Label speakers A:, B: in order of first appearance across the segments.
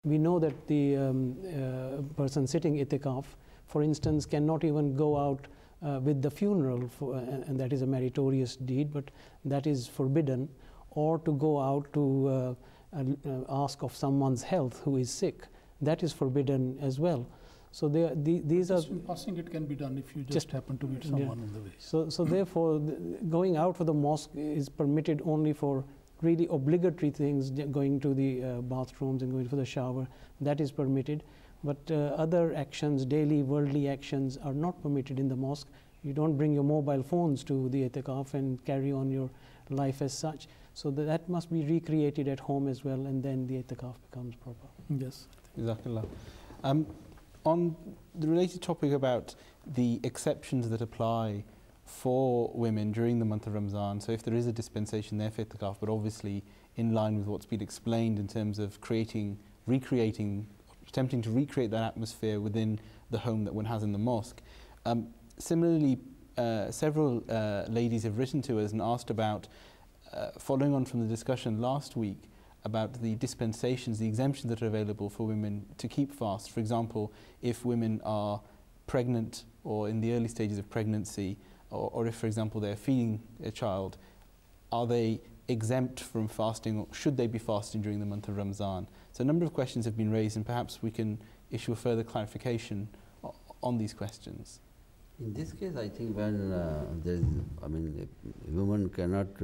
A: we know that the person sitting itikaf, for instance, cannot even go out with the funeral, and that is a meritorious deed, but that is forbidden, or to go out to ask of someone's health who is sick, that is forbidden as well. So these are
B: passing. It can be done if you just happen to meet someone on the way.
A: So therefore, going out for the mosque is permitted only for really obligatory things, going to the bathrooms and going for the shower. That is permitted, but other actions, daily worldly actions, are not permitted in the mosque. You don't bring your mobile phones to the itikaf and carry on your life as such. So that must be recreated at home as well, and then the itikaf becomes proper.
B: Yes.
C: Jazakallah. On the related topic about the exceptions that apply for women during the month of Ramzan, so if there is a dispensation there for itikaf, but obviously in line with what's been explained in terms of attempting to recreate that atmosphere within the home that one has in the mosque. Similarly, several ladies have written to us and asked about, following on from the discussion last week, about the dispensations, the exemptions that are available for women to keep fast. For example, if women are pregnant or in the early stages of pregnancy, or if, for example, they're feeding a child, are they exempt from fasting, or should they be fasting during the month of Ramzan? So a number of questions have been raised, and perhaps we can issue a further clarification on these questions.
D: In this case, I think when a woman cannot,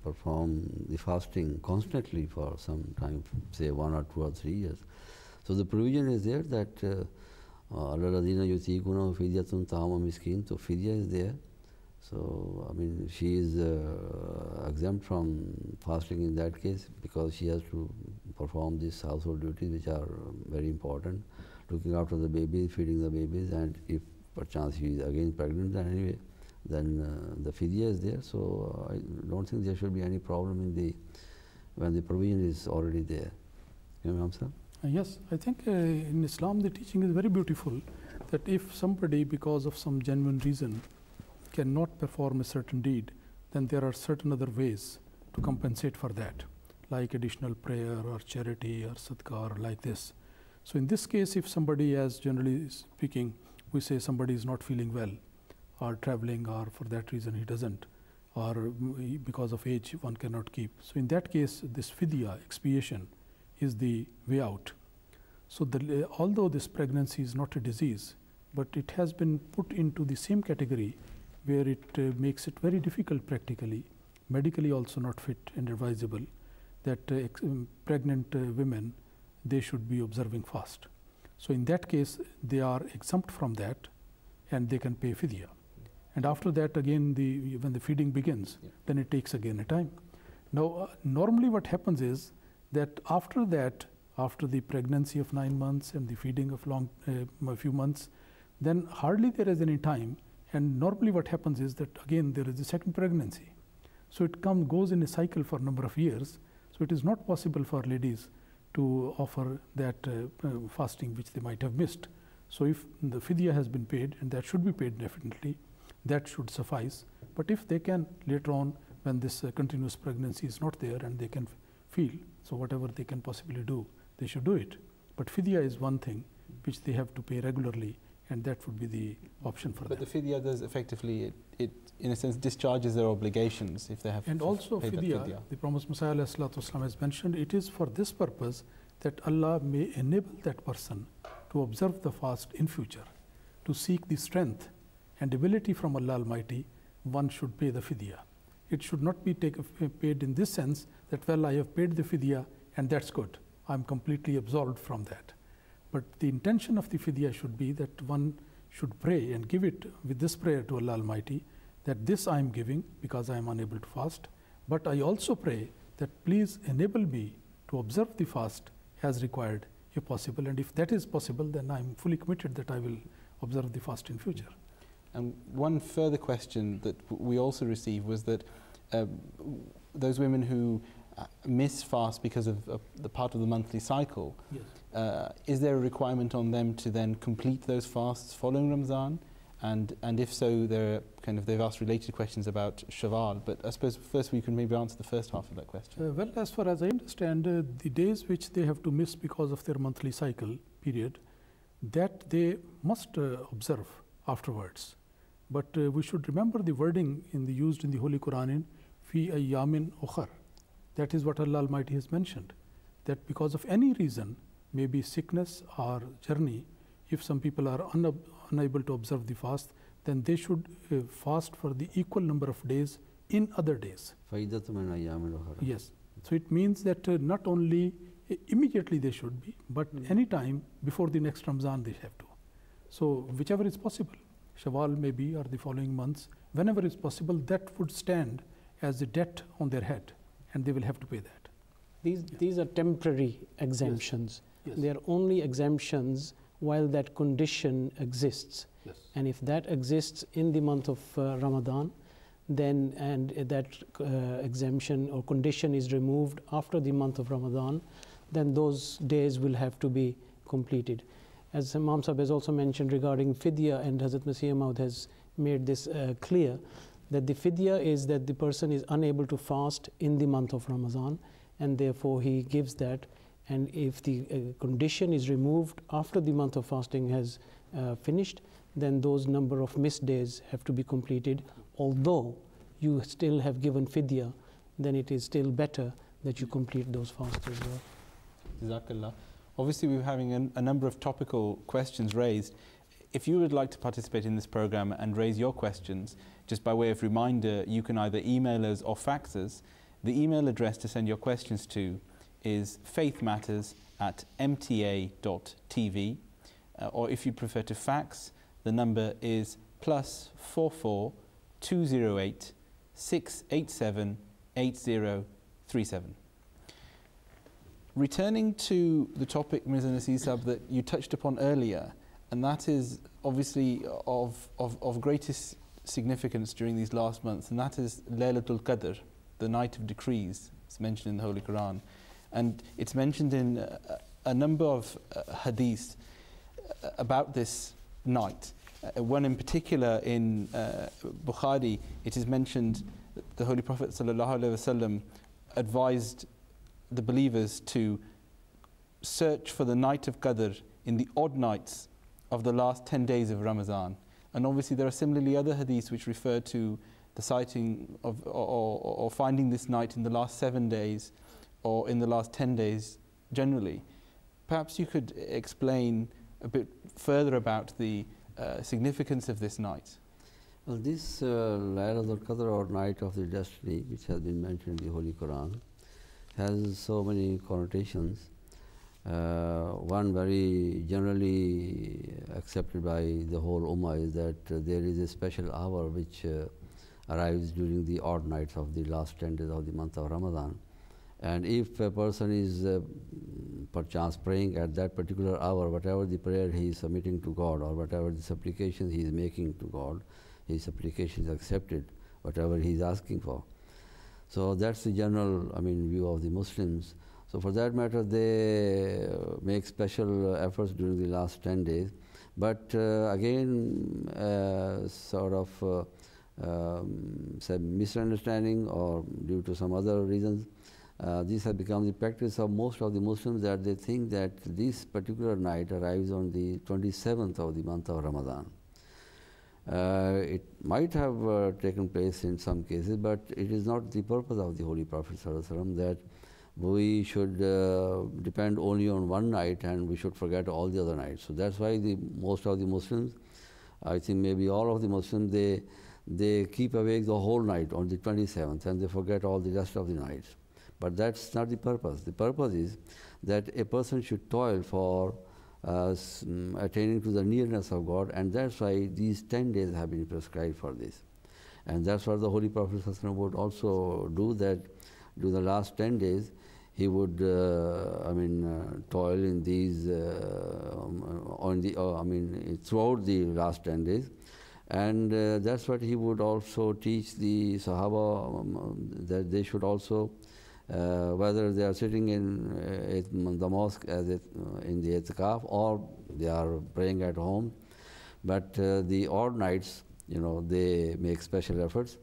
D: perform the fasting constantly for some time, say 1 or 2 or 3 years. So the provision is there that Al-Radina Yutikuna Fidyatun Tahama Miskin, so Fidya is there. So, she is exempt from fasting in that case, because she has to perform these household duties which are very important, looking after the babies, feeding the babies, and if perchance she is again pregnant anyway, then the fidya is there. So I don't think there should be any problem when the provision is already there.
B: Yes, I think in Islam the teaching is very beautiful, that if somebody, because of some genuine reason, cannot perform a certain deed, then there are certain other ways to compensate for that, like additional prayer or charity or sadaqah or like this. So in this case, if somebody, as generally speaking, we say somebody is not feeling well or traveling, or for that reason he doesn't, or because of age one cannot keep. So in that case, this fidya, expiation, is the way out. So although this pregnancy is not a disease, but it has been put into the same category where it makes it very difficult practically, medically also not fit and advisable, that pregnant women, they should be observing fast. So in that case, they are exempt from that, and they can pay fidya. And after that, again, when the feeding begins, then it takes again a time. Now, normally what happens is that after that, after the pregnancy of 9 months and the feeding of a few months, then hardly there is any time. And normally what happens is that again there is a second pregnancy. So it goes in a cycle for a number of years. So it is not possible for ladies to offer that fasting which they might have missed. So if the fidya has been paid, and that should be paid definitely, that should suffice. But if they can later on, when this continuous pregnancy is not there and they can feel, so whatever they can possibly do, they should do it. But fidya is one thing which they have to pay regularly, and that would be the option for them.
C: But the fidya does effectively, it in a sense discharges their obligations if they have
B: and also
C: paid
B: fidya, the Promised Messiah has mentioned, it is for this purpose that Allah may enable that person to observe the fast in future, to seek the strength and ability from Allah Almighty. One should pay the fidya. It should not be paid in this sense that, well, I have paid the fidya and that's good, I'm completely absolved from that. But the intention of the fidya should be that one should pray and give it with this prayer to Allah Almighty, that this I am giving because I am unable to fast, but I also pray that please enable me to observe the fast as required if possible, and if that is possible, then I am fully committed that I will observe the fast in future.
C: And one further question that we also received was that those women who miss fast because of the part of the monthly cycle,
B: yes.
C: Is there a requirement on them to then complete those fasts following Ramzan? And if so, they've asked related questions about Shawwal. But I suppose first we can maybe answer the first half of that question.
B: Well, as far as I understand, the days which they have to miss because of their monthly cycle period, that they must observe afterwards. But we should remember the wording used in the Holy Quran in fi ayyamin ukhar. That is what Allah Almighty has mentioned, that because of any reason, maybe sickness or journey, if some people are unable to observe the fast, then they should fast for the equal number of days in other days. Yes. So it means that not only immediately they should be, but any time before the next Ramzan they have to. So whichever is possible, Shawwal maybe or the following months, whenever is possible, that would stand as a debt on their head, and they will have to pay that.
A: These are temporary exemptions.
B: Yes.
A: They are only exemptions while that condition exists.
B: Yes.
A: And if that exists in the month of Ramadan, then that exemption or condition is removed after the month of Ramadan, then those days will have to be completed. As Imam Sahib has also mentioned regarding fidya, and Hazrat Masih Maud has made this clear, that the fidya is that the person is unable to fast in the month of Ramadan, and therefore he gives that. And if the condition is removed after the month of fasting has finished, then those number of missed days have to be completed. Although you still have given fidya, then it is still better that you complete those fasts as well.
C: Jazakallah. Obviously, we're having a number of topical questions raised. If you would like to participate in this program and raise your questions, just by way of reminder, you can either email us or fax us. The email address to send your questions to is faithmatters@mta.tv, or if you prefer to fax, the number is +44 208 687 8037. Returning to the topic, Mirza Nasir Sahib, that you touched upon earlier, and that is obviously of greatest significance during these last months, and that is Laylatul Qadr, the night of decrees. It's mentioned in the Holy Quran. And it's mentioned in a number of hadiths about this night. One in particular in Bukhari, it is mentioned that the Holy Prophet ﷺ advised the believers to search for the night of Qadr in the odd nights of the last 10 days of Ramadan. And obviously there are similarly other hadiths which refer to the sighting of or finding this night in the last 7 days or in the last 10 days generally. Perhaps you could explain a bit further about the significance of this night.
D: Well, this Laylatul Qadr, or Night of the Destiny, which has been mentioned in the Holy Quran, has so many connotations. One very generally accepted by the whole Ummah is that there is a special hour which arrives during the odd nights of the last 10 days of the month of Ramadan. And if a person is perchance praying at that particular hour, whatever the prayer he is submitting to God or whatever the supplication he is making to God, his supplication is accepted, whatever he is asking for. So that's the general, view of the Muslims. So for that matter, they make special efforts during the last 10 days. But again, sort of some misunderstanding or due to some other reasons, this has become the practice of most of the Muslims, that they think that this particular night arrives on the 27th of the month of Ramadan. It might have taken place in some cases, but it is not the purpose of the Holy Prophet ﷺ that we should depend only on one night and we should forget all the other nights. So that's why most of the Muslims, I think maybe all of the Muslims, they keep awake the whole night on the 27th and they forget all the rest of the nights. But that's not the purpose. The purpose is that a person should toil for attaining to the nearness of God, and that's why these 10 days have been prescribed for this. And that's what the Holy Prophet ﷺ would also do, that during the last 10 days he would toil in these throughout the last 10 days. And that's what he would also teach the Sahaba, that they should also, whether they are sitting in the mosque in the itikaf or they are praying at home, But the odd nights, they make special efforts.